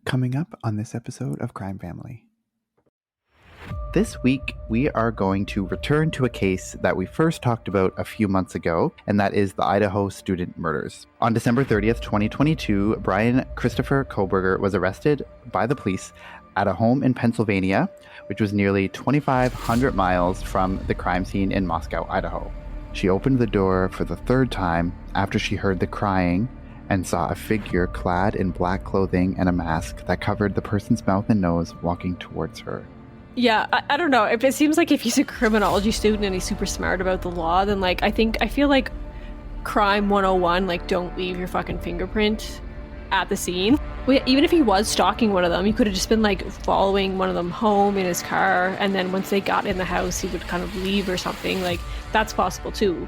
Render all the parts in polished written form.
Coming up on this episode of Crime Family. This week, we are going to return to a case that we first talked about a few months ago, and that is the Idaho student murders. On December 30th, 2022, Bryan Christopher Kohberger was arrested by the police at a home in Pennsylvania, which was nearly 2,500 miles from the crime scene in Moscow, Idaho. She opened the door for the third time after she heard the crying and saw a figure clad in black clothing and a mask that covered the person's mouth and nose walking towards her. Yeah, I don't know. If it seems like if he's a criminology student and he's super smart about the law, then I feel like crime 101, don't leave your fucking fingerprint at the scene. Even if he was stalking one of them, he could have just been following one of them home in his car, and then once they got in the house, he would kind of leave or something. That's possible too.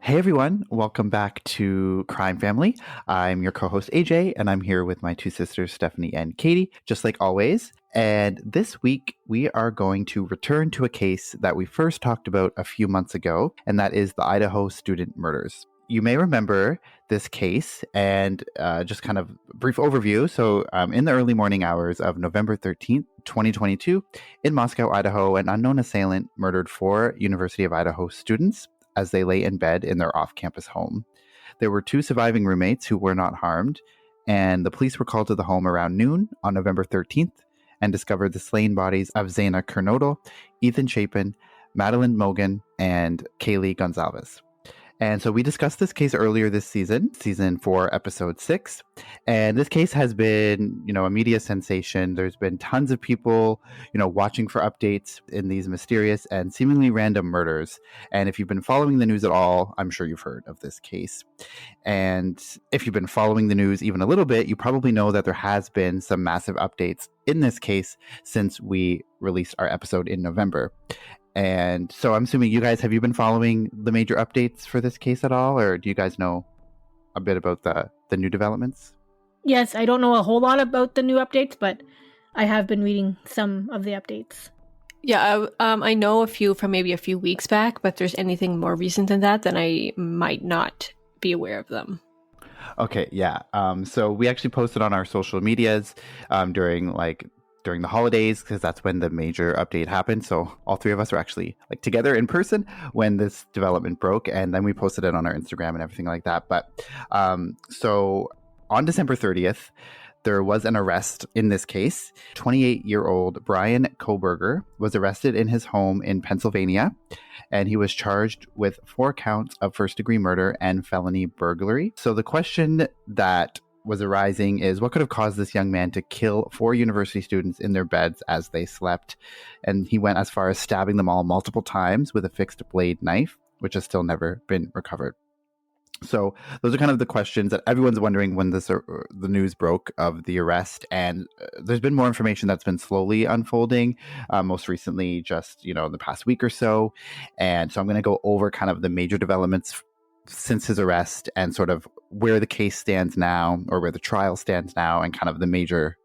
Hey everyone, welcome back to Crime Family. I'm your co-host AJ, and I'm here with my two sisters, Stephanie and Katie, just like always. And this week, we are going to return to a case that we first talked about a few months ago, and that is the Idaho student murders. You may remember this case, and just kind of brief overview. So in the early morning hours of November 13th, 2022, in Moscow, Idaho, an unknown assailant murdered 4 University of Idaho students as they lay in bed in their off-campus home. There were 2 surviving roommates who were not harmed, and the police were called to the home around noon on November 13th and discovered the slain bodies of Zena Kernodle, Ethan Chapin, Madeline Mogan, and Kaylee Gonzalez. And so we discussed this case earlier this season 4, episode 6. And this case has been, a media sensation. There's been tons of people, watching for updates in these mysterious and seemingly random murders. And if you've been following the news at all, I'm sure you've heard of this case. And if you've been following the news even a little bit, you probably know that there has been some massive updates in this case since we released our episode in November. And so I'm assuming have you been following the major updates for this case at all? Or do you guys know a bit about the new developments? Yes, I don't know a whole lot about the new updates, but I have been reading some of the updates. Yeah, I know a few from maybe a few weeks back, but if there's anything more recent than that, then I might not be aware of them. Okay, yeah. So we actually posted on our social medias during the holidays, because that's when the major update happened. So all 3 of us were actually together in person when this development broke, and then we posted it on our Instagram and everything like that. But so on December 30th, there was an arrest in this case. 28-year-old Bryan Kohberger was arrested in his home in Pennsylvania, and he was charged with 4 counts of first-degree murder and felony burglary. So the question that was arising is, what could have caused this young man to kill 4 university students in their beds as they slept? And he went as far as stabbing them all multiple times with a fixed blade knife, which has still never been recovered. So those are kind of the questions that everyone's wondering when the news broke of the arrest. And there's been more information that's been slowly unfolding, most recently just, in the past week or so. And so I'm going to go over kind of the major developments since his arrest and sort of where the case stands now, or where the trial stands now, and kind of the major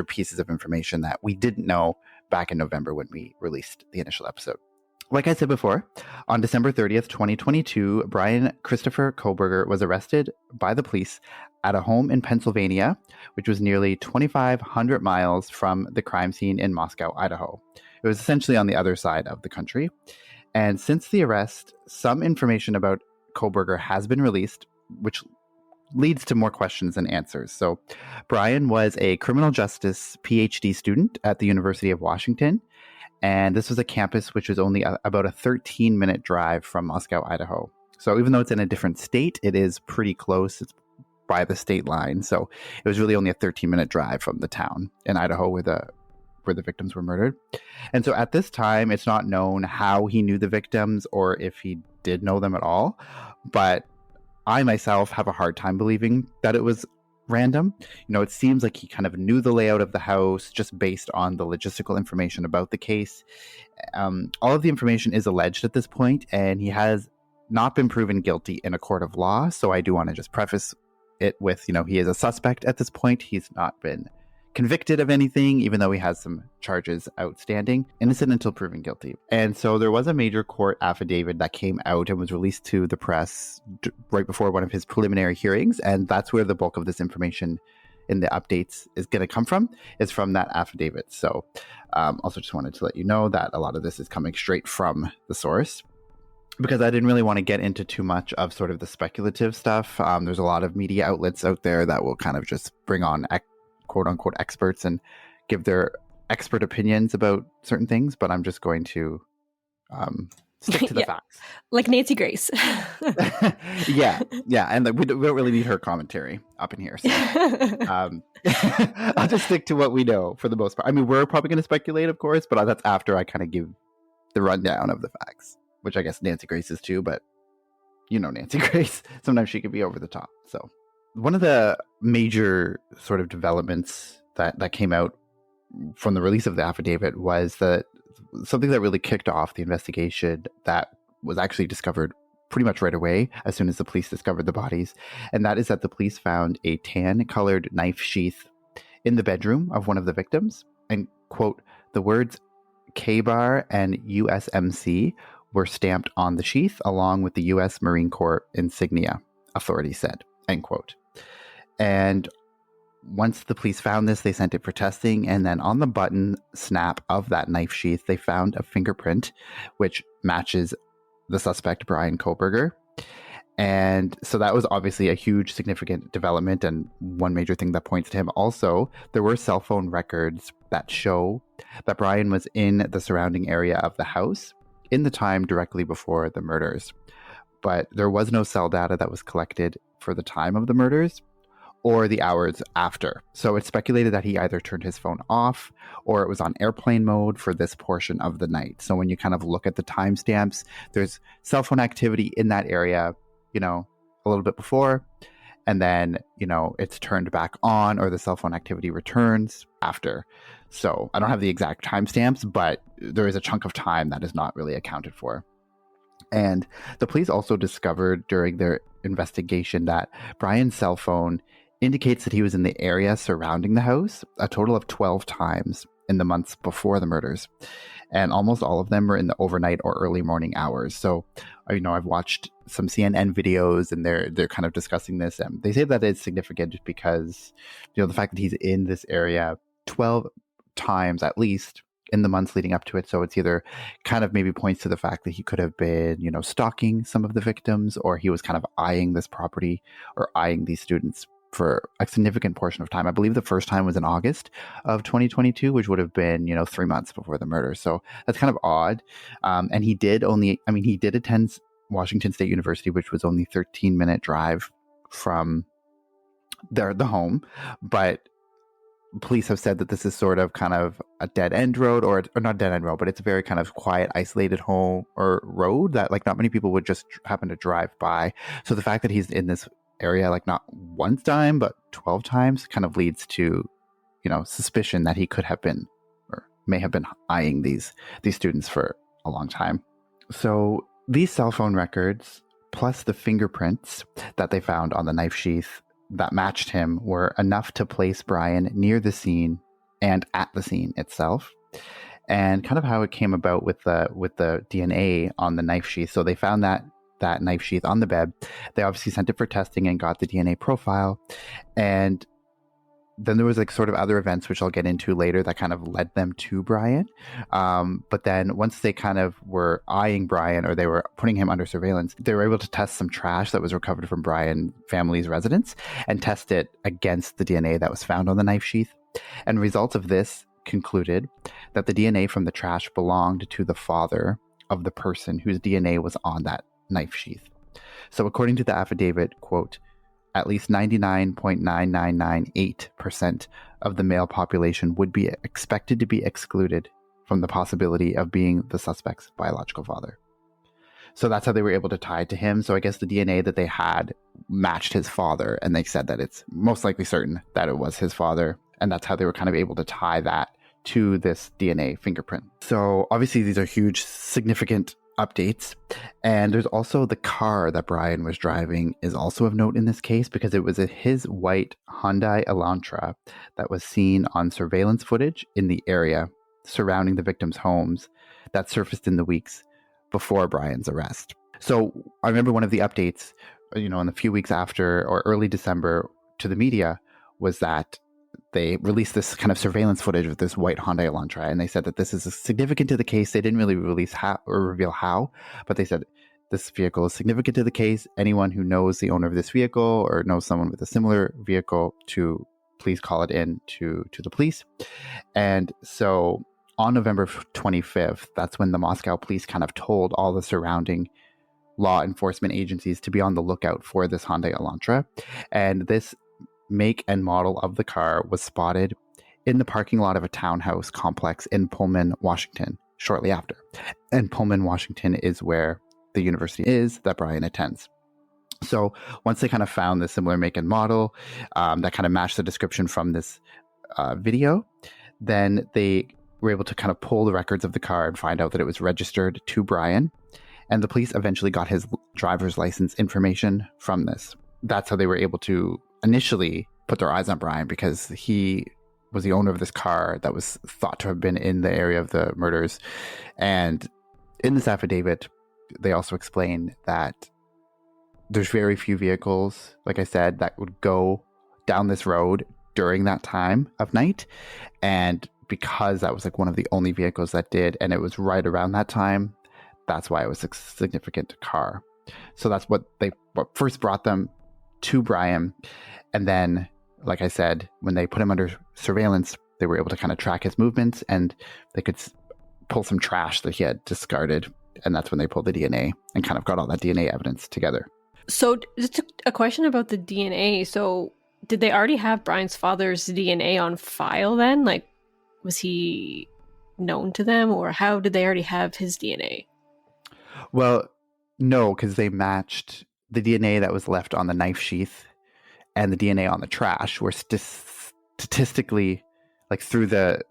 pieces of information that we didn't know back in November when we released the initial episode. Like I said before, on December 30th, 2022, Bryan Christopher Kohberger was arrested by the police at a home in Pennsylvania, which was nearly 2,500 miles from the crime scene in Moscow, Idaho. It was essentially on the other side of the country. And since the arrest, some information about Kohberger has been released, which leads to more questions than answers. So Bryan was a criminal justice PhD student at the University of Washington, And this was a campus which was only about a 13-minute drive from Moscow, Idaho. So even though it's in a different state, it is pretty close. It's by the state line. So it was really only a 13-minute drive from the town in Idaho where the victims were murdered. And so at this time, it's not known how he knew the victims or if he did know them at all. But I myself have a hard time believing that it was random. It seems like he kind of knew the layout of the house just based on the logistical information about the case. All of the information is alleged at this point, and he has not been proven guilty in a court of law. So I do want to just preface it with, he is a suspect at this point. He's not been convicted of anything, even though he has some charges outstanding, innocent until proven guilty. And so there was a major court affidavit that came out and was released to the press right before one of his preliminary hearings. And that's where the bulk of this information in the updates is going to come from, is from that affidavit. So also just wanted to let you know that a lot of this is coming straight from the source, because I didn't really want to get into too much of sort of the speculative stuff. There's a lot of media outlets out there that will kind of just bring on quote unquote experts and give their expert opinions about certain things, but I'm just going to stick to the facts. Like Nancy Grace. yeah. And we don't really need her commentary up in here. So I'll just stick to what we know for the most part. I mean, we're probably going to speculate, of course, but that's after I kind of give the rundown of the facts, which I guess Nancy Grace is too, but Nancy Grace, sometimes she can be over the top. So one of the major sort of developments that came out from the release of the affidavit was that something that really kicked off the investigation that was actually discovered pretty much right away as soon as the police discovered the bodies. And that is that the police found a tan-colored knife sheath in the bedroom of one of the victims. And, quote, the words K-bar and USMC were stamped on the sheath along with the U.S. Marine Corps insignia, authorities said, end quote. And once the police found this, they sent it for testing. And then on the button snap of that knife sheath, they found a fingerprint which matches the suspect, Bryan Kohberger. And so that was obviously a huge, significant development. And one major thing that points to him. Also, there were cell phone records that show that Bryan was in the surrounding area of the house in the time directly before the murders. But there was no cell data that was collected for the time of the murders or the hours after. So it's speculated that he either turned his phone off or it was on airplane mode for this portion of the night. So when you kind of look at the timestamps, there's cell phone activity in that area, a little bit before, and then, it's turned back on or the cell phone activity returns after. So I don't have the exact timestamps, but there is a chunk of time that is not really accounted for. And the police also discovered during their investigation that Bryan's cell phone indicates that he was in the area surrounding the house a total of 12 times in the months before the murders. And almost all of them were in the overnight or early morning hours. So, I've watched some CNN videos and they're kind of discussing this. And they say that it's significant because, the fact that he's in this area 12 times at least in the months leading up to it. So it's either kind of maybe points to the fact that he could have been, stalking some of the victims, or he was kind of eyeing this property or eyeing these students for a significant portion of time. I believe the first time was in August of 2022, which would have been, 3 months before the murder. So that's kind of odd. And he did attend Washington State University, which was only 13-minute drive from the home. But police have said that this is sort of kind of a dead end road or not dead end road, but it's a very kind of quiet, isolated home or road that not many people would just happen to drive by. So the fact that he's in this area not one time but 12 times kind of leads to suspicion that he could have been or may have been eyeing these students for a long time. So these cell phone records plus the fingerprints that they found on the knife sheath that matched him were enough to place Bryan near the scene and at the scene itself. And kind of how it came about with the DNA on the knife sheath. So they found that knife sheath on the bed. They obviously sent it for testing and got the DNA profile. And then there was sort of other events, which I'll get into later, that kind of led them to Bryan. But then once they kind of were eyeing Bryan, or they were putting him under surveillance, they were able to test some trash that was recovered from Bryan family's residence and test it against the DNA that was found on the knife sheath. And results of this concluded that the DNA from the trash belonged to the father of the person whose DNA was on that knife sheath. So according to the affidavit, quote, at least 99.9998% of the male population would be expected to be excluded from the possibility of being the suspect's biological father. So that's how they were able to tie it to him. So I guess the DNA that they had matched his father, and they said that it's most likely certain that it was his father. And that's how they were kind of able to tie that to this DNA fingerprint. So obviously these are huge, significant updates. And there's also the car that Bryan was driving is also of note in this case, because it was his white Hyundai Elantra that was seen on surveillance footage in the area surrounding the victims' homes that surfaced in the weeks before Bryan's arrest. So I remember one of the updates, in the few weeks after or early December to the media was that they released this kind of surveillance footage of this white Hyundai Elantra, and they said that this is significant to the case. They didn't really release how or reveal how, but they said this vehicle is significant to the case. Anyone who knows the owner of this vehicle or knows someone with a similar vehicle to please call it in to the police. And so on November 25th, that's when the Moscow police kind of told all the surrounding law enforcement agencies to be on the lookout for this Hyundai Elantra. And this make and model of the car was spotted in the parking lot of a townhouse complex in Pullman, Washington, shortly after. And Pullman, Washington is where the university is that Bryan attends. So once they kind of found this similar make and model that kind of matched the description from this video, then they were able to kind of pull the records of the car and find out that it was registered to Bryan. And the police eventually got his driver's license information from this. That's how they were able to initially put their eyes on Bryan, because he was the owner of this car that was thought to have been in the area of the murders. And in this affidavit, they also explain that there's very few vehicles, like I said, that would go down this road during that time of night. And because that was like one of the only vehicles that did, and it was right around that time, that's why it was a significant car. So that's what first brought them to Bryan. And then, like I said, when they put him under surveillance, they were able to kind of track his movements, and they could pull some trash that he had discarded. And that's when they pulled the DNA and kind of got all that DNA evidence together. So just a question about the DNA. So did they already have Bryan's father's DNA on file then? Like, was he known to them, or how did they already have his DNA? Well, no, because they matched the DNA that was left on the knife sheath and the DNA on the trash were statistically, like through the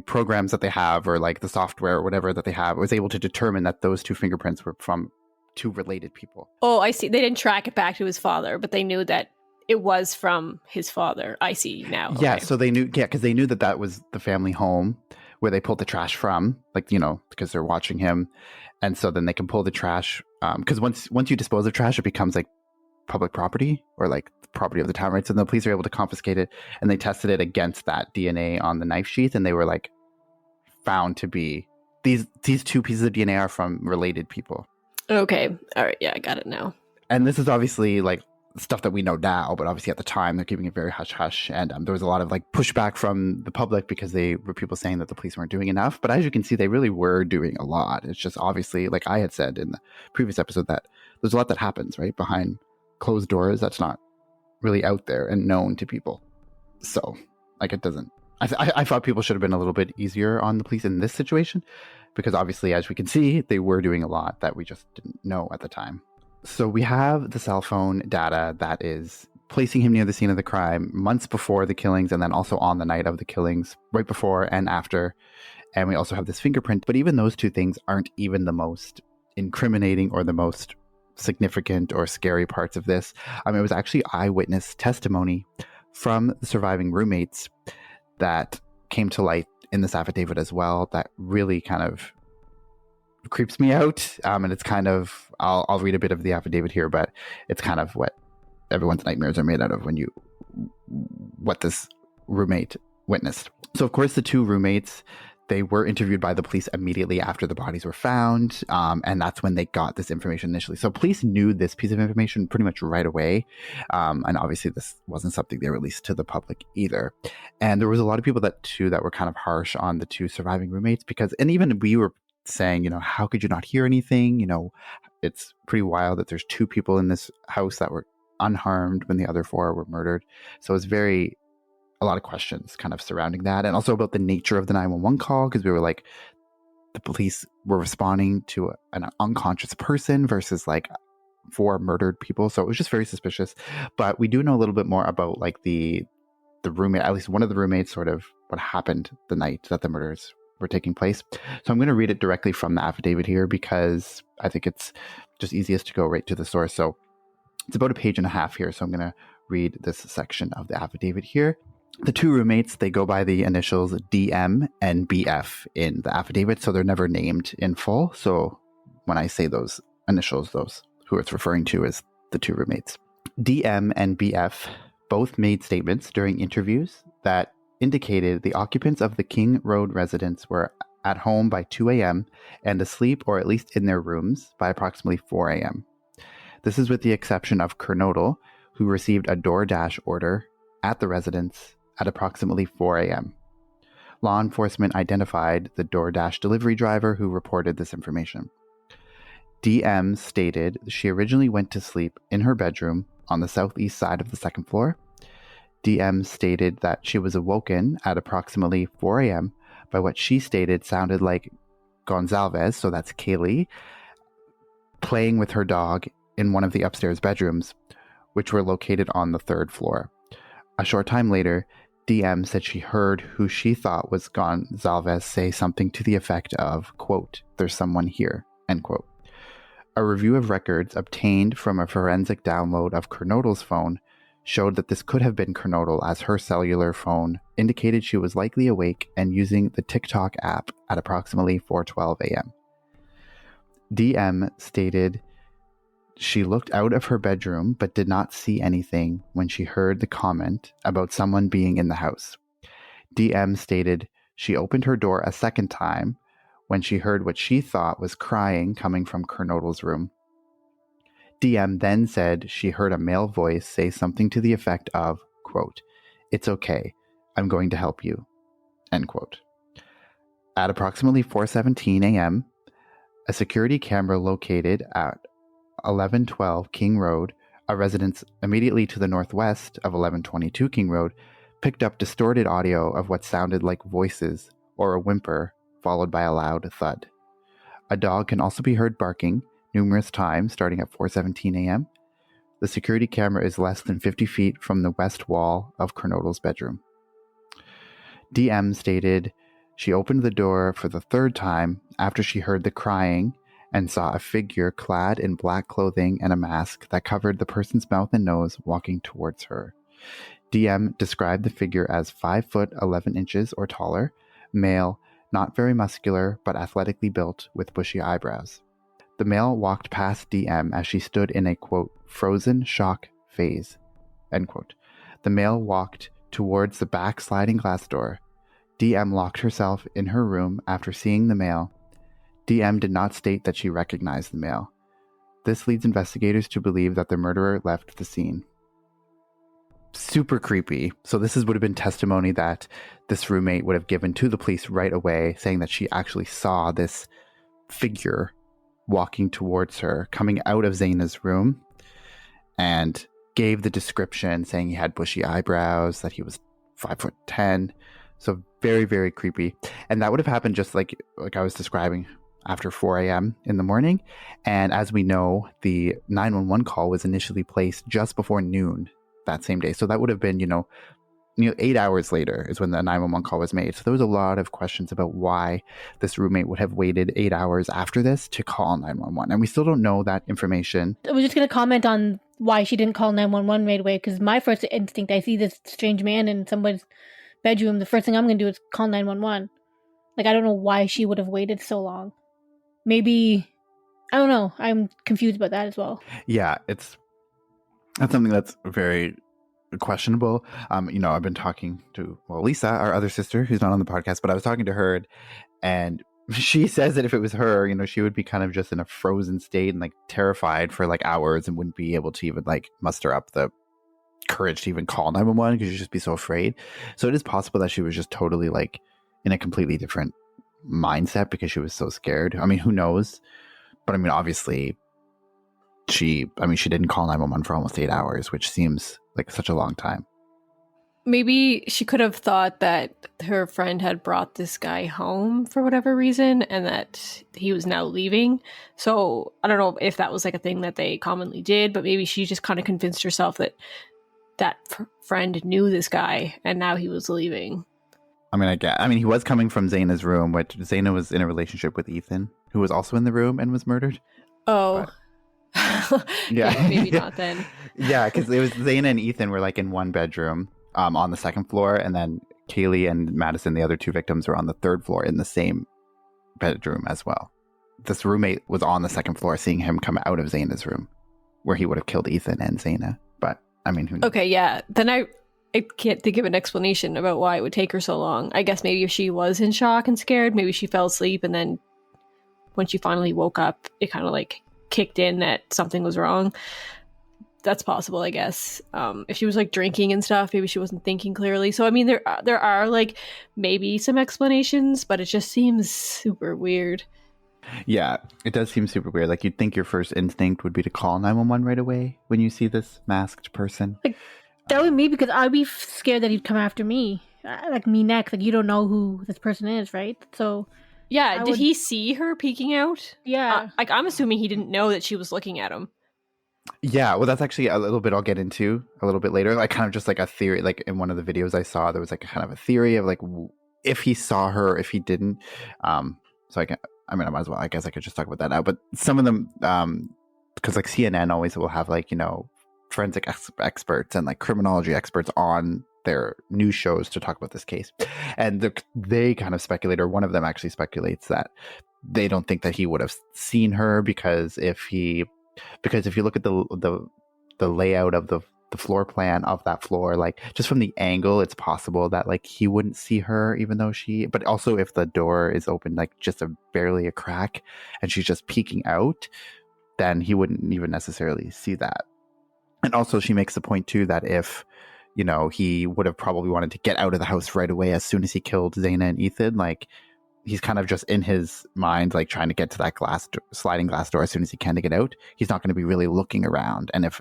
programs that they have, or like the software or whatever that they have, was able to determine that those two fingerprints were from two related people. Oh, I see. They didn't track it back to his father, but they knew that it was from his father. I see now. Yeah, okay. so they knew, because they knew that was the family home where they pulled the trash from, like, because they're watching him. And so then they can pull the trash, because once you dispose of trash, it becomes like public property, or like the property of the town, right? So the police are able to confiscate it, and they tested it against that DNA on the knife sheath, and they were like found to be these two pieces of DNA are from related people. Okay. All right. Yeah, I got it now. And this is obviously like stuff that we know now, but obviously at the time they're keeping it very hush hush. And there was a lot of like pushback from the public, because they were people saying that the police weren't doing enough. But as you can see, they really were doing a lot. It's just obviously, like I had said in the previous episode, that there's a lot that happens right behind closed doors that's not really out there and known to people. So like it doesn't, I thought people should have been a little bit easier on the police in this situation, because obviously, as we can see, they were doing a lot that we just didn't know at the time. So we have the cell phone data that is placing him near the scene of the crime months before the killings, and then also on the night of the killings, right before and after. And we also have this fingerprint. But even those two things aren't even the most incriminating or the most significant or scary parts of this. It was actually eyewitness testimony from the surviving roommates that came to light in this affidavit as well, that really kind of creeps me out. And it's kind of, I'll read a bit of the affidavit here, but it's kind of what everyone's nightmares are made out of what this roommate witnessed. So of course the two roommates they were interviewed by the police immediately after the bodies were found, and that's when they got this information initially. So police knew this piece of information pretty much right away, and obviously this wasn't something they released to the public either. And there was a lot of people that were kind of harsh on the two surviving roommates because, and even we were saying, how could you not hear anything? It's pretty wild that there's two people in this house that were unharmed when the other four were murdered. So it's a lot of questions kind of surrounding that, and also about the nature of the 911 call, because we were like, the police were responding to an unconscious person versus like 4 murdered people. So it was just very suspicious. But we do know a little bit more about like the roommate, at least one of the roommates, sort of what happened the night that the murders were taking place. So I'm going to read it directly from the affidavit here because I think it's just easiest to go right to the source. So it's about a page and a half here. So I'm going to read this section of the affidavit here. The two roommates, they go by the initials DM and BF in the affidavit, so they're never named in full. So when I say those initials, those who it's referring to as the two roommates. DM and BF both made statements during interviews that indicated the occupants of the King Road residence were at home by 2 a.m. and asleep or at least in their rooms by approximately 4 a.m. This is with the exception of Kernodle, who received a DoorDash order at the residence at approximately 4 a.m. Law enforcement identified the DoorDash delivery driver who reported this information. DM stated she originally went to sleep in her bedroom on the southeast side of the second floor. DM stated that she was awoken at approximately 4 a.m. by what she stated sounded like Gonzalez, so that's Kaylee, playing with her dog in one of the upstairs bedrooms, which were located on the third floor. A short time later, DM said she heard who she thought was Gonzalez say something to the effect of, quote, "There's someone here," end quote. A review of records obtained from a forensic download of Kernodle's phone showed that this could have been Kernodle, as her cellular phone indicated she was likely awake and using the TikTok app at approximately 4:12 a.m. DM stated she looked out of her bedroom but did not see anything when she heard the comment about someone being in the house. DM stated she opened her door a second time when she heard what she thought was crying coming from Kernodle's room. DM then said she heard a male voice say something to the effect of, quote, "It's okay, I'm going to help you," end quote. At approximately 4:17 a.m., a security camera located at 1112 King Road, a residence immediately to the northwest of 1122 King Road, picked up distorted audio of what sounded like voices or a whimper, followed by a loud thud. A dog can also be heard barking numerous times starting at 4:17 a.m. The security camera is less than 50 feet from the west wall of Kernodle's bedroom. DM stated she opened the door for the third time after she heard the crying and saw a figure clad in black clothing and a mask that covered the person's mouth and nose walking towards her. DM described the figure as 5 foot 11 inches or taller, male, not very muscular, but athletically built with bushy eyebrows. The male walked past DM as she stood in a, quote, "frozen shock phase," end quote. The male walked towards the back sliding glass door. DM locked herself in her room after seeing the male. DM did not state that she recognized the male. This leads investigators to believe that the murderer left the scene. Super creepy. So this would have been testimony that this roommate would have given to the police right away, saying that she actually saw this figure walking towards her, coming out of Zaina's room, and gave the description saying he had bushy eyebrows, that he was 5'10". So very, very creepy. And that would have happened just like I was describing, after 4 a.m. in the morning. And as we know, the 911 call was initially placed just before noon that same day. So that would have been, 8 hours later is when the 911 call was made. So there was a lot of questions about why this roommate would have waited 8 hours after this to call 911. And we still don't know that information. I was just going to comment on why she didn't call 911 right away, because my first instinct, I see this strange man in somebody's bedroom, the first thing I'm going to do is call 911. Like, I don't know why she would have waited so long. Maybe, I don't know. I'm confused about that as well. Yeah, that's something that's very questionable. I've been talking to Lisa, our other sister, who's not on the podcast, but I was talking to her, and she says that if it was her, she would be kind of just in a frozen state and like terrified for like hours and wouldn't be able to even like muster up the courage to even call 911 because she'd just be so afraid. So it is possible that she was just totally like in a completely different mindset because she was so scared. I mean, who knows? But I mean, obviously she didn't call 911 for almost 8 hours, which seems like such a long time. Maybe she could have thought that her friend had brought this guy home for whatever reason and that he was now leaving. So I don't know if that was like a thing that they commonly did, but maybe she just kind of convinced herself that friend knew this guy and now he was leaving. I mean, he was coming from Zaina's room, which Zaina was in a relationship with Ethan, who was also in the room and was murdered. Oh. Yeah. Maybe not then. Yeah, because it was Zaina and Ethan were like in one bedroom on the second floor, and then Kaylee and Madison, the other two victims, were on the third floor in the same bedroom as well. This roommate was on the second floor, seeing him come out of Zaina's room, where he would have killed Ethan and Zaina. But I mean, who knows? Okay, yeah. Then I can't think of an explanation about why it would take her so long. I guess maybe if she was in shock and scared, maybe she fell asleep, and then when she finally woke up, it kind of like kicked in that something was wrong. That's possible, I guess. If she was like drinking and stuff, maybe she wasn't thinking clearly. So I mean, there are like maybe some explanations, but it just seems super weird. Yeah, it does seem super weird. Like you'd think your first instinct would be to call 911 right away when you see this masked person. Like that would be because I'd be scared that he'd come after me, like me next. Like you don't know who this person is, right? So yeah, did he see her peeking out? Yeah, like I'm assuming he didn't know that she was looking at him. Yeah, well, that's actually a little bit I'll get into a little bit later. Like kind of just like a theory, like in one of the videos I saw, there was like kind of a theory of like if he saw her, if he didn't. So I might as well, I guess I could just talk about that now. But some of them, because like CNN always will have like, forensic experts and like criminology experts on their news shows to talk about this case. And they kind of speculate, or one of them actually speculates that they don't think that he would have seen her because if you look at the layout of the floor plan of that floor, like just from the angle, it's possible that like he wouldn't see her, even though but also if the door is open, like just barely a crack and she's just peeking out, then he wouldn't even necessarily see that. And also she makes the point too that if, he would have probably wanted to get out of the house right away as soon as he killed Zaina and Ethan, like he's kind of just in his mind, like trying to get to that sliding glass door as soon as he can to get out. He's not going to be really looking around. And if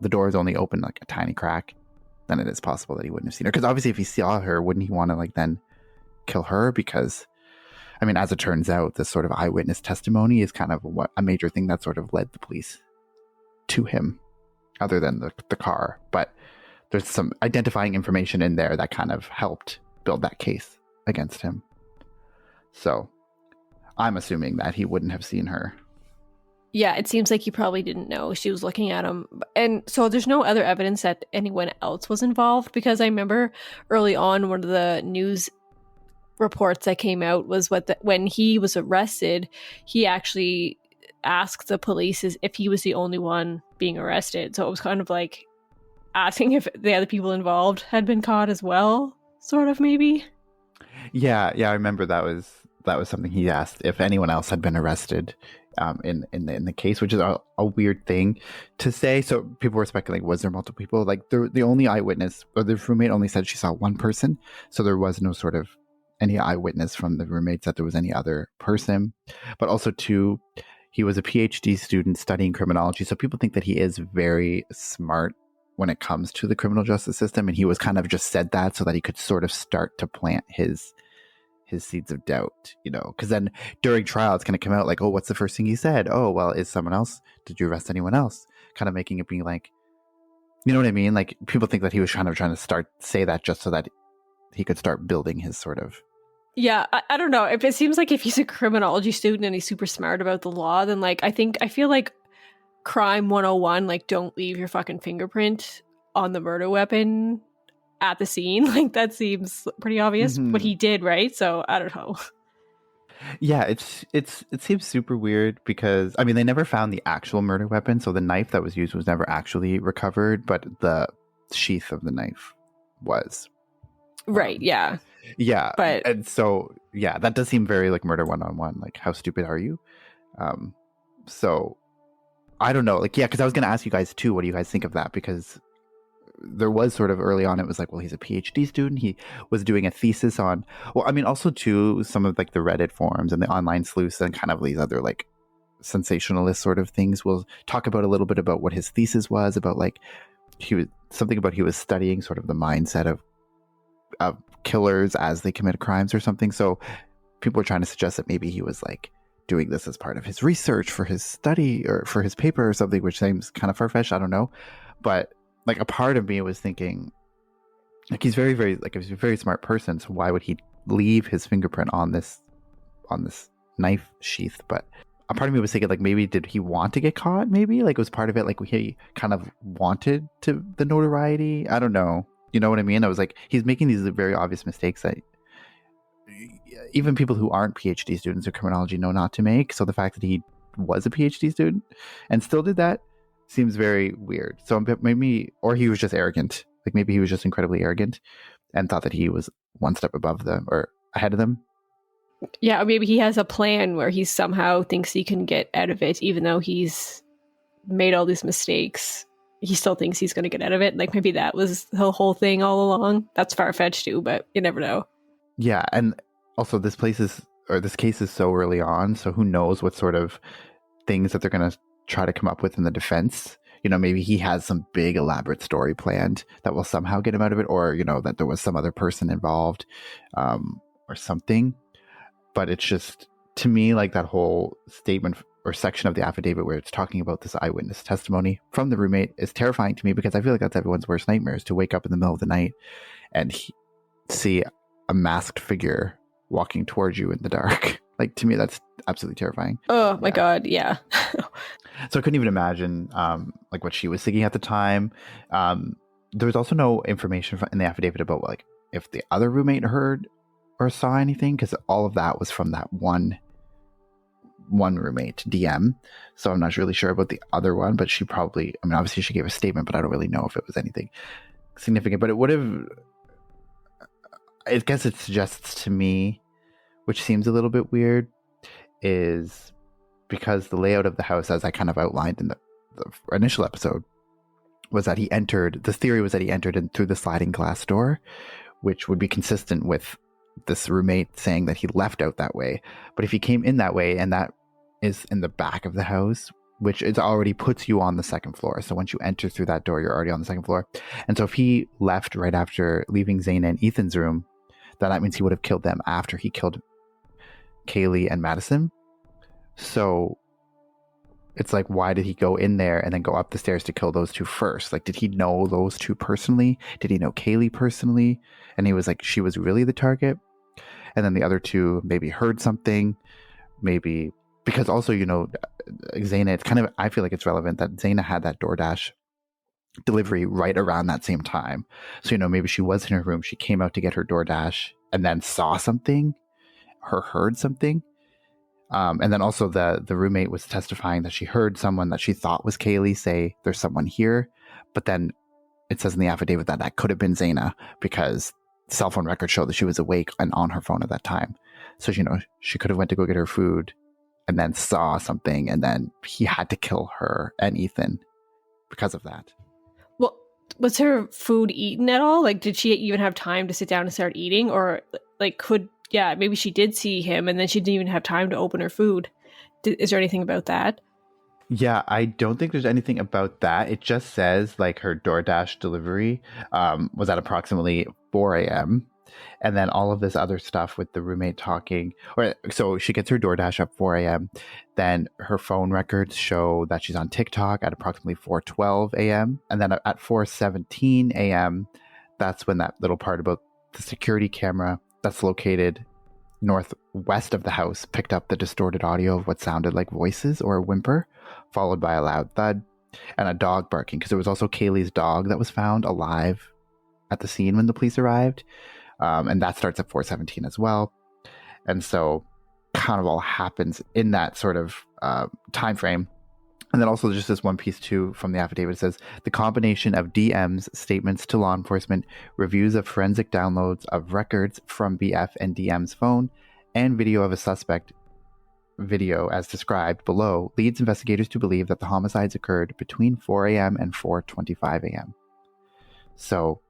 the door is only open like a tiny crack, then it is possible that he wouldn't have seen her. Because obviously if he saw her, wouldn't he want to like then kill her? Because, I mean, as it turns out, this sort of eyewitness testimony is kind of a major thing that sort of led the police to him, other than the car. But there's some identifying information in there that kind of helped build that case against him. So I'm assuming that he wouldn't have seen her. Yeah, it seems like he probably didn't know she was looking at him. And so there's no other evidence that anyone else was involved, because I remember early on one of the news reports that came out was when he was arrested, he actually asked the police if he was the only one being arrested. So it was kind of like asking if the other people involved had been caught as well, sort of, maybe. Yeah, I remember that was something he asked, if anyone else had been arrested in the case, which is a weird thing to say. So people were speculating, was there multiple people? Like the only eyewitness, or the roommate only said she saw one person, so there was no sort of any eyewitness from the roommates that there was any other person. But also too, he was a PhD student studying criminology, so people think that he is very smart when it comes to the criminal justice system, and he was kind of just said that so that he could sort of start to plant his seeds of doubt, because then during trial it's going to come out like, oh, what's the first thing he said? Oh, well, is someone else? Did you arrest anyone else? Kind of making it be like, you know what I mean? Like people think that he was trying to say that just so that he could start building his sort of. Yeah, I don't know. If it seems like if he's a criminology student and he's super smart about the law, then like I feel like crime 101, like don't leave your fucking fingerprint on the murder weapon at the scene. Like that seems pretty obvious what he did, right? So I don't know. Yeah, it seems super weird because they never found the actual murder weapon, so the knife that was used was never actually recovered, but the sheath of the knife was. Right. Yeah. Yeah. But And so, yeah, that does seem very like Murder 101. Like, how stupid are you? So I don't know. Like, yeah, because I was going to ask you guys too, what do you guys think of that? Because there was sort of early on, it was like, well, he's a PhD student. He was doing a thesis on, well, I mean, also too, some of like the Reddit forums and the online sleuths and kind of these other like sensationalist sort of things will talk about a little bit about what his thesis was about. Like, he was studying sort of the mindset of killers as they commit crimes or something. So people were trying to suggest that maybe he was like doing this as part of his research for his study or for his paper or something, which seems kind of far-fetched. I don't know. But like a part of me was thinking, like, he's very, very, like, he's a very smart person. So why would he leave his fingerprint on this knife sheath? But a part of me was thinking, like, maybe did he want to get caught? Maybe like it was part of it. Like he kind of wanted the notoriety. I don't know. You know what I mean? I was like, he's making these very obvious mistakes that even people who aren't PhD students or criminology know not to make. So the fact that he was a PhD student and still did that seems very weird. So maybe, or he was just arrogant. Like maybe he was just incredibly arrogant and thought that he was one step above them or ahead of them. Yeah, or maybe he has a plan where he somehow thinks he can get out of it, even though he's made all these mistakes. He still thinks he's going to get out of it. Like maybe that was the whole thing all along. That's far-fetched too, but you never know. Yeah, and also this case is so early on, so who knows what sort of things that they're going to try to come up with in the defense. You know, maybe he has some big elaborate story planned that will somehow get him out of it, or, you know, that there was some other person involved or something. But it's just, to me, like that whole statement or section of the affidavit where it's talking about this eyewitness testimony from the roommate is terrifying to me, because I feel like that's everyone's worst nightmare, is to wake up in the middle of the night and see a masked figure walking towards you in the dark. Like, to me, that's absolutely terrifying. Oh my God, yeah. So I couldn't even imagine like what she was thinking at the time. There was also no information in the affidavit about like if the other roommate heard or saw anything, because all of that was from that one roommate, DM. So I'm not really sure about the other one, but she probably, I mean, obviously she gave a statement, but I don't really know if it was anything significant. But it would have, I guess it suggests to me, which seems a little bit weird, is because the layout of the house, as I kind of outlined in the initial episode, was that the theory was that he entered in through the sliding glass door, which would be consistent with this roommate saying that he left out that way. But if he came in that way, and that is in the back of the house, which is already puts you on the second floor. So once you enter through that door, you're already on the second floor. And so if he left right after leaving Zaina and Ethan's room, then that means he would have killed them after he killed Kaylee and Madison. So it's like, why did he go in there and then go up the stairs to kill those two first? Like, did he know those two personally? Did he know Kaylee personally? And he was like, she was really the target. And then the other two maybe heard something, maybe because also, you know, Zaina, it's kind of, I feel like it's relevant that Zaina had that DoorDash delivery right around that same time. So, you know, maybe she was in her room, she came out to get her DoorDash and then saw something or heard something. And then also the roommate was testifying that she heard someone that she thought was Kaylee say, there's someone here. But then it says in the affidavit that could have been Zaina, because cell phone records show that she was awake and on her phone at that time. So, you know, she could have went to go get her food and then saw something, and then he had to kill her and Ethan because of that. Well, was her food eaten at all? Like, did she even have time to sit down and start eating? Or like, maybe she did see him and then she didn't even have time to open her food. Is there anything about that? Yeah, I don't think there's anything about that. It just says like her DoorDash delivery was at approximately 4 a.m. And then all of this other stuff with the roommate talking. So she gets her DoorDash at 4 a.m. Then her phone records show that she's on TikTok at approximately 4:12 a.m. And then at 4:17 a.m., that's when that little part about the security camera that's located northwest of the house picked up the distorted audio of what sounded like voices or a whimper, followed by a loud thud and a dog barking, because there was also Kaylee's dog that was found alive at the scene when the police arrived, and that starts at 4:17 as well. And so kind of all happens in that sort of time frame. And then also just this one piece too from the affidavit. It says the combination of DM's statements to law enforcement, reviews of forensic downloads of records from BF and DM's phone, and video of a suspect video as described below leads investigators to believe that the homicides occurred between 4 a.m. and 4:25 a.m. So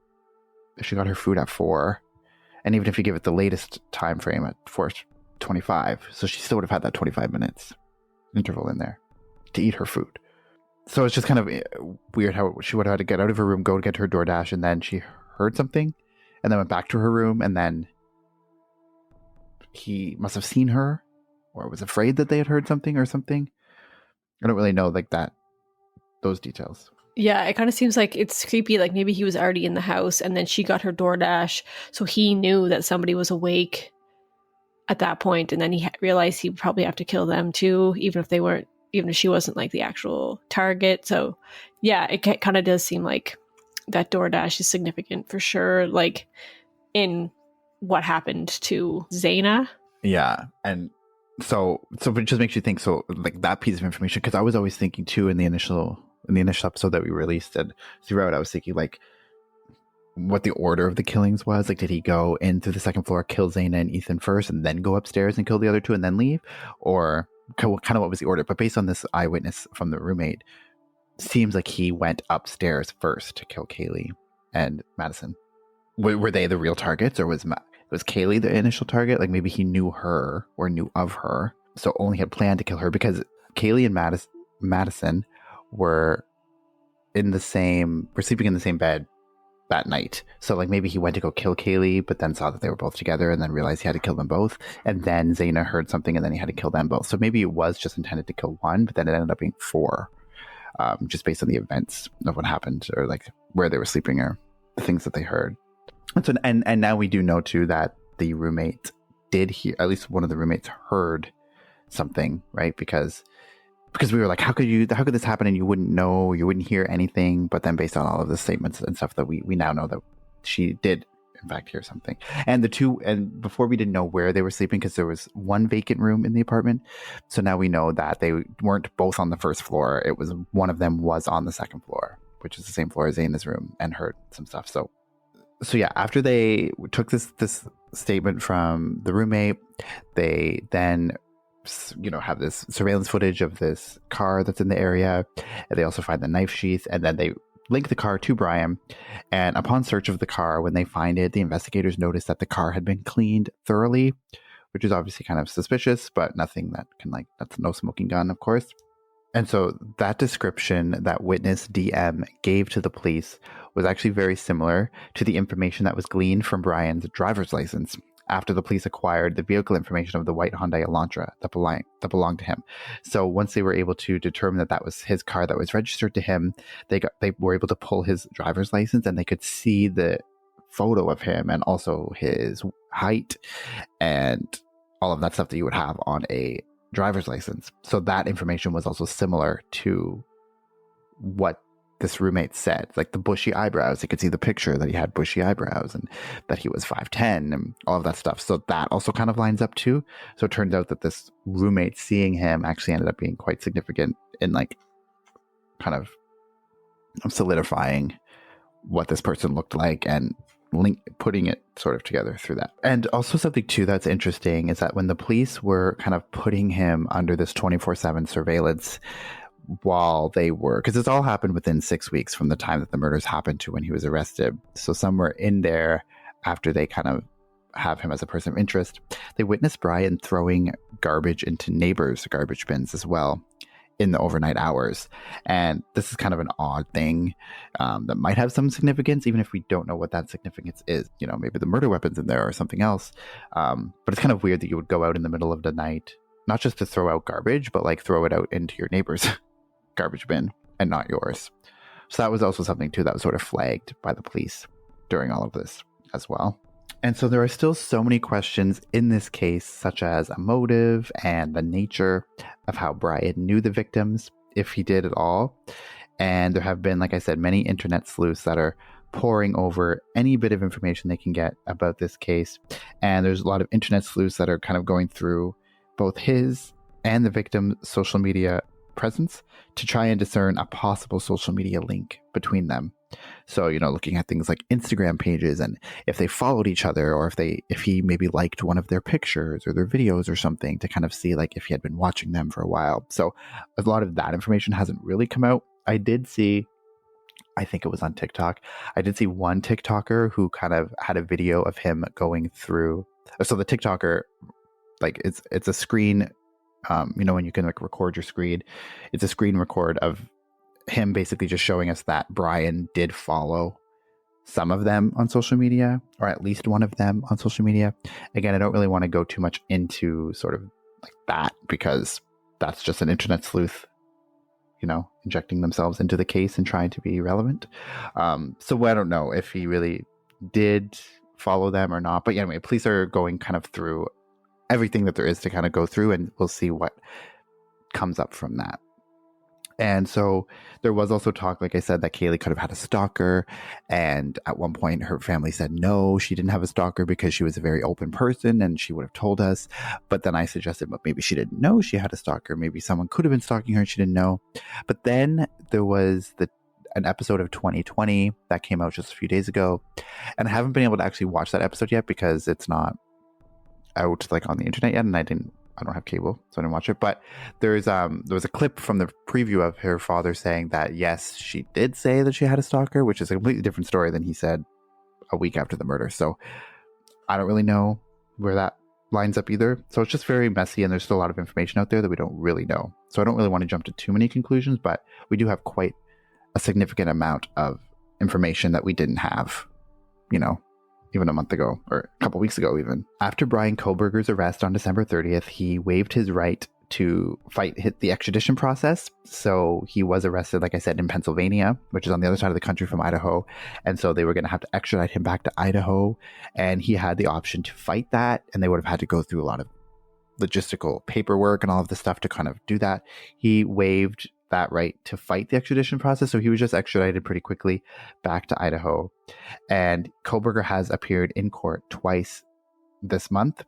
she got her food at 4, and even if you give it the latest time frame at 4:25, so she still would have had that 25 minutes interval in there to eat her food. So it's just kind of weird how she would have had to get out of her room, go get her DoorDash, and then she heard something and then went back to her room, and then he must have seen her or was afraid that they had heard something or something. I don't really know like that, those details. Yeah, it kind of seems like it's creepy. Like maybe he was already in the house and then she got her DoorDash. So he knew that somebody was awake at that point, and then he realized he'd probably have to kill them too, even if she wasn't like the actual target. So yeah, it kind of does seem like that DoorDash is significant for sure, like in what happened to Zaina. Yeah, and so it just makes you think, so like that piece of information, because I was always thinking too in the initial episode that we released, and throughout I was thinking like what the order of the killings was. Like, did he go in through the second floor, kill Zaina and Ethan first, and then go upstairs and kill the other two and then leave? Or kind of what was the order? But based on this eyewitness from the roommate, seems like he went upstairs first to kill Kaylee and Madison. Were they the real targets, or was Kaylee the initial target? Like maybe he knew her or knew of her, so only had planned to kill her, because Kaylee and Madison were sleeping in the same bed that night. So like maybe he went to go kill Kaylee, but then saw that they were both together and then realized he had to kill them both. And then Zaina heard something and then he had to kill them both. So maybe it was just intended to kill one, but then it ended up being 4, just based on the events of what happened, or like where they were sleeping or the things that they heard. And so, and now we do know too that the roommate did hear, at least one of the roommates heard something, right? Because we were like, how could this happen and you wouldn't know, you wouldn't hear anything? But then based on all of the statements and stuff that we now know that she did in fact hear something. And before we didn't know where they were sleeping because there was one vacant room in the apartment. So now we know that they weren't both on the first floor. It was one of them was on the second floor, which is the same floor as Zaina's room, and heard some stuff. So yeah, after they took this statement from the roommate, they then have this surveillance footage of this car that's in the area, and they also find the knife sheath, and then they link the car to Bryan. And upon search of the car, when they find it, the investigators notice that the car had been cleaned thoroughly, which is obviously kind of suspicious, but nothing that can that's no smoking gun, of course. And so that description that witness DM gave to the police was actually very similar to the information that was gleaned from Bryan's driver's license after the police acquired the vehicle information of the white Hyundai Elantra that belonged to him. So once they were able to determine that that was his car that was registered to him, they were able to pull his driver's license, and they could see the photo of him and also his height and all of that stuff that you would have on a driver's license. So that information was also similar to what this roommate said, like the bushy eyebrows. You could see the picture that he had bushy eyebrows and that he was 5'10" and all of that stuff. So that also kind of lines up too. So it turns out that this roommate seeing him actually ended up being quite significant in kind of solidifying what this person looked like and putting it sort of together through that. And also something too that's interesting is that when the police were kind of putting him under this 24/7 surveillance, while they were, because this all happened within 6 weeks from the time that the murders happened to when he was arrested. So somewhere in there, after they kind of have him as a person of interest, they witnessed Bryan throwing garbage into neighbors' garbage bins as well in the overnight hours. And this is kind of an odd thing that might have some significance, even if we don't know what that significance is. Maybe the murder weapon's in there or something else. But it's kind of weird that you would go out in the middle of the night, not just to throw out garbage, but throw it out into your neighbor's garbage bin and not yours. So that was also something too that was sort of flagged by the police during all of this as well. And so there are still so many questions in this case, such as a motive and the nature of how Bryan knew the victims, if he did at all. And there have been, like I said, many internet sleuths that are poring over any bit of information they can get about this case. And there's a lot of internet sleuths that are kind of going through both his and the victim's social media presence to try and discern a possible social media link between them. So, looking at things like Instagram pages and if they followed each other, or if he maybe liked one of their pictures or their videos or something, to kind of see like if he had been watching them for a while. So a lot of that information hasn't really come out. I did see, I think it was on TikTok, I did see one TikToker who kind of had a video of him going through. So the TikToker, like it's a screen, when you can like record your screen, it's a screen record of him basically just showing us that Bryan did follow some of them on social media, or at least one of them on social media. Again, I don't really want to go too much into sort of like that, because that's just an internet sleuth, injecting themselves into the case and trying to be relevant. So I don't know if he really did follow them or not. But anyway, police are going kind of through everything that there is to kind of go through, and we'll see what comes up from that. And so there was also talk, like I said, that Kaylee could have had a stalker. And at one point, her family said, no, she didn't have a stalker because she was a very open person and she would have told us. But then I suggested, but maybe she didn't know she had a stalker. Maybe someone could have been stalking her and she didn't know. But then there was an episode of 2020 that came out just a few days ago. And I haven't been able to actually watch that episode yet because it's not out like on the internet yet. And I don't have cable, so I didn't watch it. But there was a clip from the preview of her father saying that, yes, she did say that she had a stalker, which is a completely different story than he said a week after the murder. So I don't really know where that lines up either. So it's just very messy, and there's still a lot of information out there that we don't really know. So I don't really want to jump to too many conclusions, but we do have quite a significant amount of information that we didn't have, even a month ago, or a couple weeks ago even. After Bryan Kohberger's arrest on December 30th, he waived his right to hit the extradition process. So he was arrested, like I said, in Pennsylvania, which is on the other side of the country from Idaho. And so they were going to have to extradite him back to Idaho. And he had the option to fight that. And they would have had to go through a lot of logistical paperwork and all of the stuff to kind of do that. He waived that right to fight the extradition process. So he was just extradited pretty quickly back to Idaho. And Kohberger has appeared in court twice this month.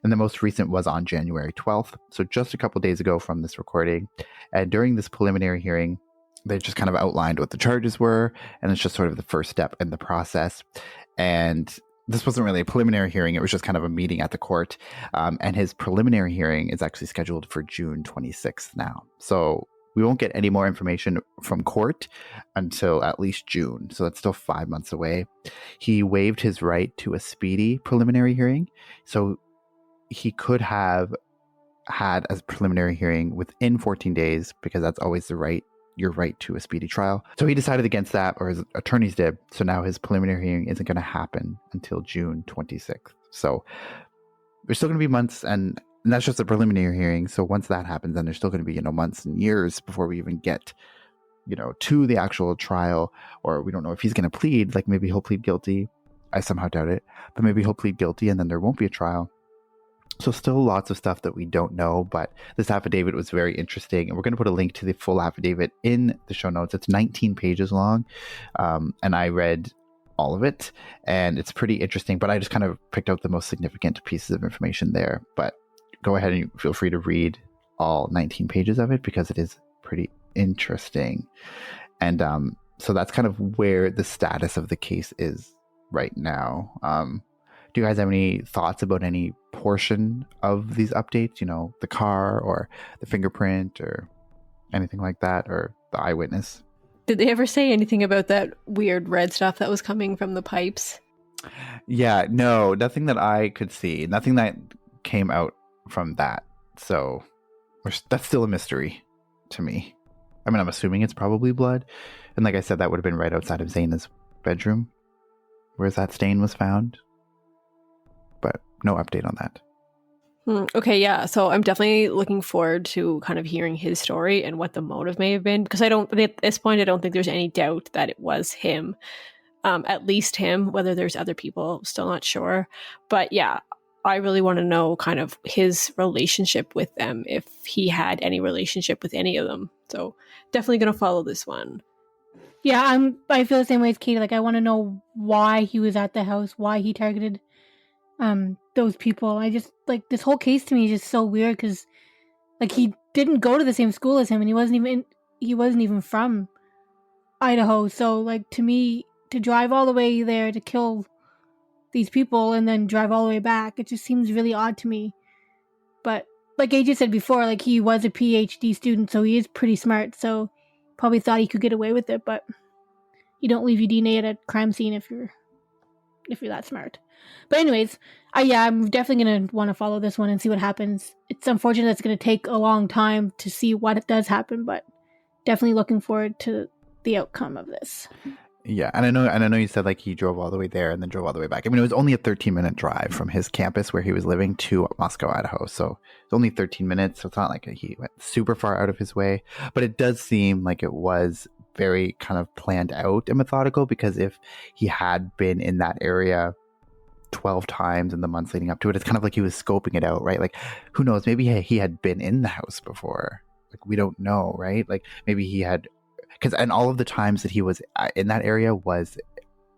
And the most recent was on January 12th. So just a couple days ago from this recording. And during this preliminary hearing, they just kind of outlined what the charges were. And it's just sort of the first step in the process. And this wasn't really a preliminary hearing. It was just kind of a meeting at the court. And his preliminary hearing is actually scheduled for June 26th now. So we won't get any more information from court until at least June. So that's still 5 months away. He waived his right to a speedy preliminary hearing. So he could have had a preliminary hearing within 14 days, because that's always your right to a speedy trial. So he decided against that, or his attorneys did. So now his preliminary hearing isn't going to happen until June 26th. So there's still going to be months, and that's just a preliminary hearing. So once that happens, then there's still going to be, months and years before we even get, to the actual trial. Or we don't know if he's going to plead. Like maybe he'll plead guilty. I somehow doubt it. But maybe he'll plead guilty and then there won't be a trial. So still lots of stuff that we don't know. But this affidavit was very interesting. And we're going to put a link to the full affidavit in the show notes. It's 19 pages long. And I read all of it. And it's pretty interesting. But I just kind of picked out the most significant pieces of information there. But go ahead and feel free to read all 19 pages of it, because it is pretty interesting. And so that's kind of where the status of the case is right now. Do you guys have any thoughts about any portion of these updates? The car or the fingerprint or anything like that, or the eyewitness? Did they ever say anything about that weird red stuff that was coming from the pipes? Yeah, no, nothing that I could see. Nothing that came out from that. So that's still a mystery to me. I mean, I'm assuming it's probably blood. And like I said, that would have been right outside of Zaina's bedroom, where that stain was found. But no update on that. Okay, yeah. So I'm definitely looking forward to kind of hearing his story and what the motive may have been. Because at this point, I don't think there's any doubt that it was him. At least him. Whether there's other people, still not sure. But yeah, I really want to know kind of his relationship with them, if he had any relationship with any of them. So definitely going to follow this one. Yeah, I feel the same way as Katie. Like, I want to know why he was at the house, why he targeted those people. I just, like, this whole case to me is just so weird, because Like, he didn't go to the same school as him, and he wasn't even from Idaho. So, like, to me, to drive all the way there to kill these people and then drive all the way back, it just seems really odd to me. But like AJ said before, like, he was a PhD student, so he is pretty smart, so probably thought he could get away with it. But you don't leave your DNA at a crime scene if you're that smart. But anyways, I'm definitely gonna want to follow this one and see what happens. It's unfortunate it's gonna take a long time to see what does happen, but definitely looking forward to the outcome of this. Yeah, and I know you said like he drove all the way there and then drove all the way back. I mean, it was only a 13-minute drive from his campus where he was living to Moscow, Idaho. So it's only 13 minutes. So it's not like he went super far out of his way. But it does seem like it was very kind of planned out and methodical, because if he had been in that area 12 times in the months leading up to it, it's kind of like he was scoping it out, right? Like, who knows? Maybe he had been in the house before. Like, we don't know, right? Like, maybe he had... and all of the times that he was in that area was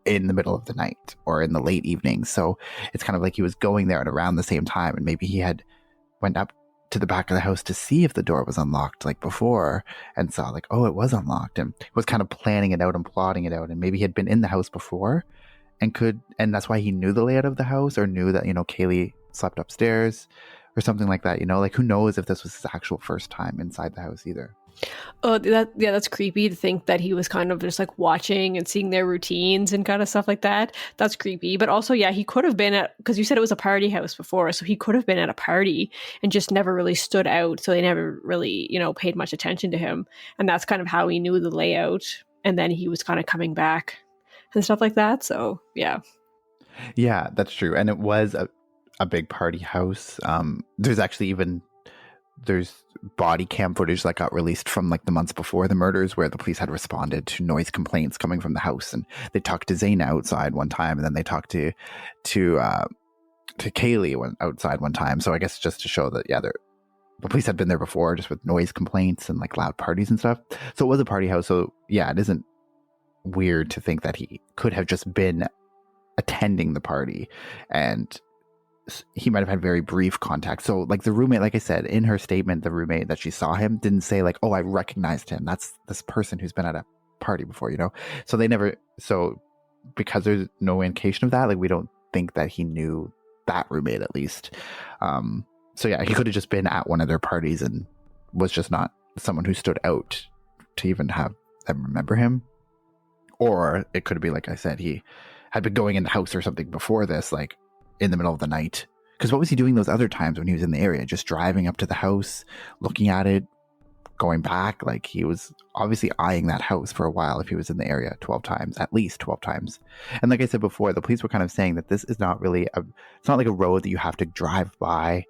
in the middle of the night or in the late evening. So it's kind of like he was going there at around the same time. And maybe he had went up to the back of the house to see if the door was unlocked like before and saw like, oh, it was unlocked, and was kind of planning it out and plotting it out. And maybe he had been in the house before and that's why he knew the layout of the house, or knew that, Kaylee slept upstairs or something like that. Like, who knows if this was his actual first time inside the house either. Oh, that's creepy to think that he was kind of just like watching and seeing their routines and kind of stuff like that. That's creepy. But also, he could have been because you said it was a party house before, so he could have been at a party and just never really stood out. So they never really, paid much attention to him. And that's kind of how he knew the layout. And then he was kind of coming back and stuff like that. So, yeah. Yeah, that's true. And it was a big party house. There's body cam footage that got released from like the months before the murders, where the police had responded to noise complaints coming from the house, and they talked to Zane outside one time, and then they talked to Kaylee outside one time. So I guess just to show that the police had been there before, just with noise complaints and like loud parties and stuff. So it was a party house. So yeah, it isn't weird to think that he could have just been attending the party, and he might have had very brief contact. So like the roommate, like I said, in her statement, the roommate that she saw him didn't say like, oh, I recognized him. That's this person who's been at a party before, So because there's no indication of that, like, we don't think that he knew that roommate, at least. So yeah, he could have just been at one of their parties and was just not someone who stood out to even have them remember him. Or it could be, like I said, he had been going in the house or something before this, like in the middle of the night. Because what was he doing those other times when he was in the area? Just driving up to the house, looking at it, going back. Like, he was obviously eyeing that house for a while if he was in the area 12 times, at least 12 times. And like I said before, the police were kind of saying that this is not really it's not like a road that you have to drive by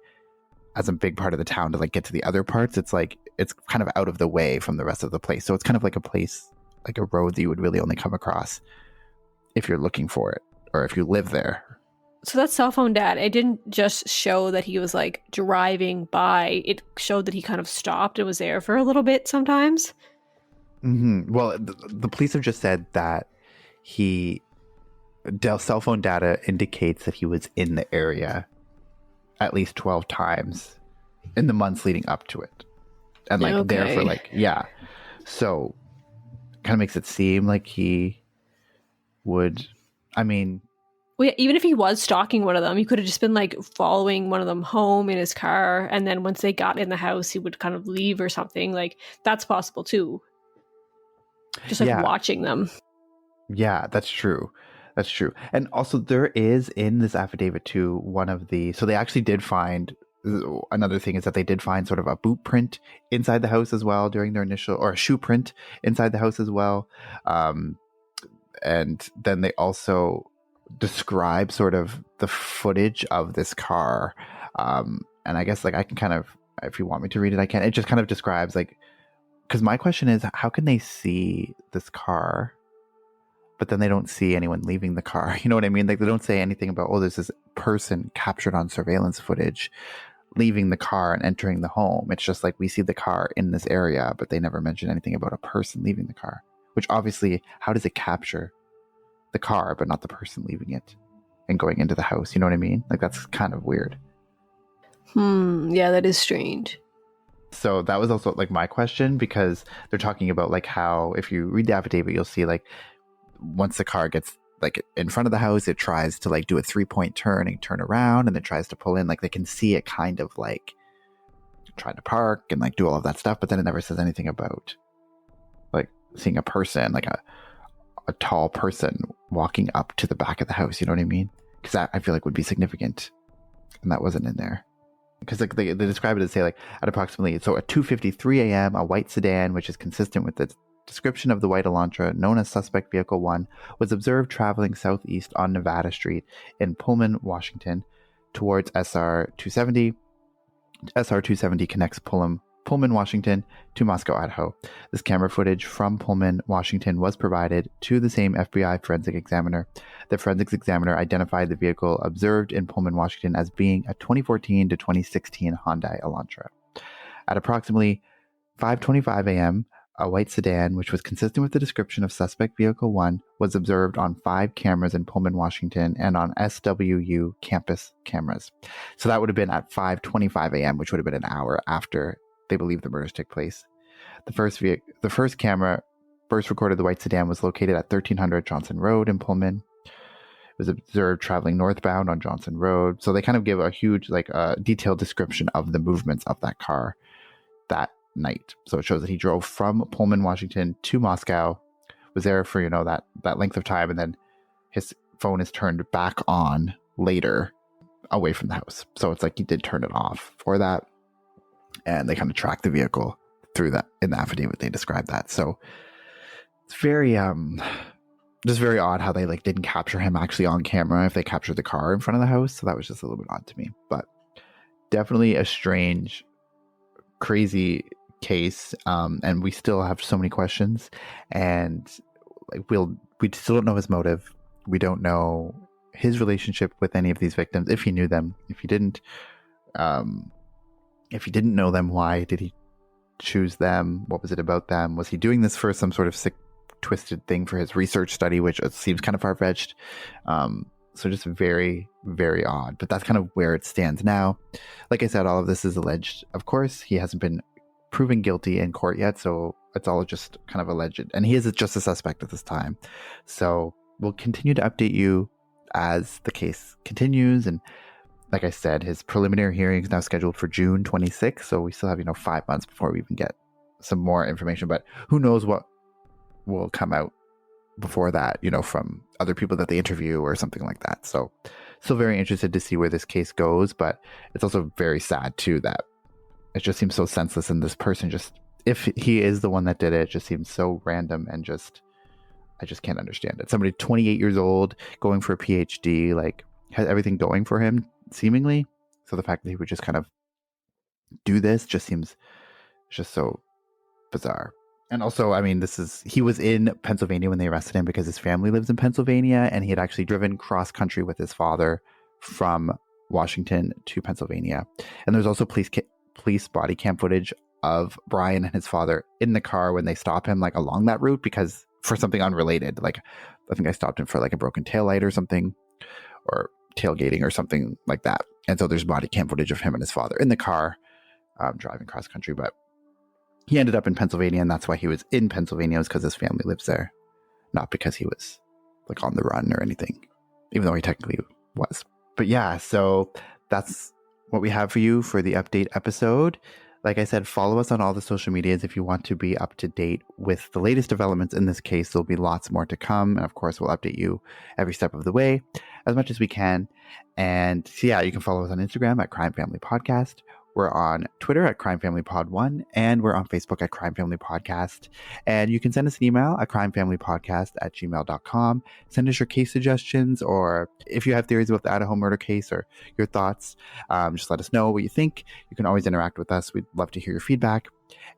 as a big part of the town to like get to the other parts. It's like, it's kind of out of the way from the rest of the place. So it's kind of like a place, like a road that you would really only come across if you're looking for it, or if you live there. So that cell phone data, it didn't just show that he was like driving by. It showed that he kind of stopped and was there for a little bit sometimes. Mm-hmm. Well, the police have just said that cell phone data indicates that he was in the area at least 12 times in the months leading up to it. And like there for like, yeah. So kind of makes it seem like he would, well, yeah, even if he was stalking one of them, he could have just been like following one of them home in his car, and then once they got in the house, he would kind of leave or something. Like, that's possible too. Just like watching them. Yeah, that's true. That's true. And also, there is in this affidavit too, so they actually did find, another thing is that they did find sort of a boot print inside the house as well during their initial, or a shoe print inside the house as well. And then they also describe sort of the footage of this car. And I guess like I can kind of, if you want me to read it, I can. It just kind of describes like, because my question is, how can they see this car, but then they don't see anyone leaving the car? You know what I mean? Like, they don't say anything about, oh, there's this person captured on surveillance footage leaving the car and entering the home. It's just like, we see the car in this area, but they never mention anything about a person leaving the car, which obviously, how does it capture the car, but not the person leaving it and going into the house? You know what I mean? Like, that's kind of weird. Yeah, that is strange. So that was also like my question, because they're talking about like how if you read the affidavit, you'll see like once the car gets like in front of the house, it tries to like do a 3-point turn and turn around, and then tries to pull in. Like they can see it kind of like trying to park and like do all of that stuff, but then it never says anything about like seeing a person, like a tall person walking up to the back of the house. You know what I mean? Because that I feel like would be significant, and that wasn't in there. Because like they describe it as say like at approximately so at 2:53 a.m. a white sedan, which is consistent with the description of the white Elantra known as suspect vehicle 1, was observed traveling southeast on Nevada Street in Pullman, Washington, towards SR 270. SR 270 connects Pullman, Washington to Moscow, Idaho. This camera footage from Pullman, Washington was provided to the same FBI forensic examiner. The forensics examiner identified the vehicle observed in Pullman, Washington as being a 2014 to 2016 Hyundai Elantra. At approximately 5:25 a.m., a white sedan, which was consistent with the description of suspect vehicle 1, was observed on 5 cameras in Pullman, Washington, and on SWU campus cameras. So that would have been at 5:25 a.m., which would have been an hour after they believe the murders took place. The first camera first recorded the white sedan was located at 1300 Johnson Road in Pullman. It was observed traveling northbound on Johnson Road. So they kind of give a huge, like, detailed description of the movements of that car that night. So it shows that he drove from Pullman, Washington to Moscow, was there for, you know, that length of time, and then his phone is turned back on later away from the house. So it's like he did turn it off for that. And they kind of track the vehicle through that. In the affidavit, they describe that. So it's very just very odd how they like didn't capture him actually on camera if they captured the car in front of the house. So that was just a little bit odd to me. But definitely a strange, crazy case. And we still have so many questions. And like we still don't know his motive. We don't know his relationship with any of these victims, if he knew them, if he didn't. If he didn't know them, why did he choose them? What was it about them? Was he doing this for some sort of sick, twisted thing for his research study, which seems kind of far-fetched? So just very, very odd. But that's kind of where it stands now. Like I said, all of this is alleged. Of course, he hasn't been proven guilty in court yet, so it's all just kind of alleged. And he is just a suspect at this time. So we'll continue to update you as the case continues. And like I said, his preliminary hearing is now scheduled for June 26th. So we still have, 5 months before we even get some more information. But who knows what will come out before that, from other people that they interview or something like that. So still very interested to see where this case goes. But it's also very sad, too, that it just seems so senseless. And this person just, if he is the one that did it, just seems so random and I just can't understand it. Somebody 28 years old going for a PhD, like has everything going for him, seemingly. So the fact that he would just kind of do this just seems just so bizarre. And also, I mean, he was in Pennsylvania when they arrested him because his family lives in Pennsylvania, and he had actually driven cross country with his father from Washington to Pennsylvania. And there's also police body cam footage of Bryan and his father in the car when they stop him, like along that route, because for something unrelated, like I think I stopped him for like a broken taillight or something, or tailgating or something like that. And so there's body cam footage of him and his father in the car driving cross country. But he ended up in Pennsylvania, and that's why he was in Pennsylvania, was because his family lives there, not because he was like on the run or anything, even though he technically was. But yeah, so that's what we have for you for the update episode. Like I said, follow us on all the social medias if you want to be up to date with the latest developments in this case. There'll be lots more to come. And of course, we'll update you every step of the way as much as we can. And so, yeah, you can follow us on Instagram at Crime Family Podcast. We're on Twitter at Crime Family Pod 1, and we're on Facebook at Crime Family Podcast. And you can send us an email at crimefamilypodcast@gmail.com. Send us your case suggestions, or if you have theories about the Idaho murder case or your thoughts, just let us know what you think. You can always interact with us. We'd love to hear your feedback.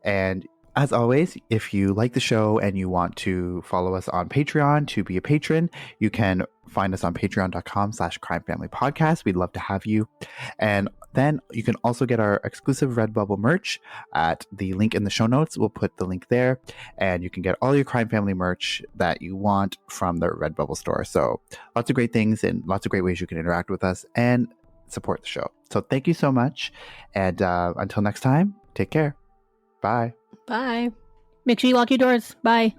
And as always, if you like the show and you want to follow us on Patreon to be a patron, you can find us on patreon.com/crimefamilypodcast. We'd love to have you. And then you can also get our exclusive Redbubble merch at the link in the show notes. We'll put the link there, and you can get all your Crime Family merch that you want from the Redbubble store. So lots of great things and lots of great ways you can interact with us and support the show. So thank you so much. And until next time, take care. Bye. Bye. Make sure you lock your doors. Bye.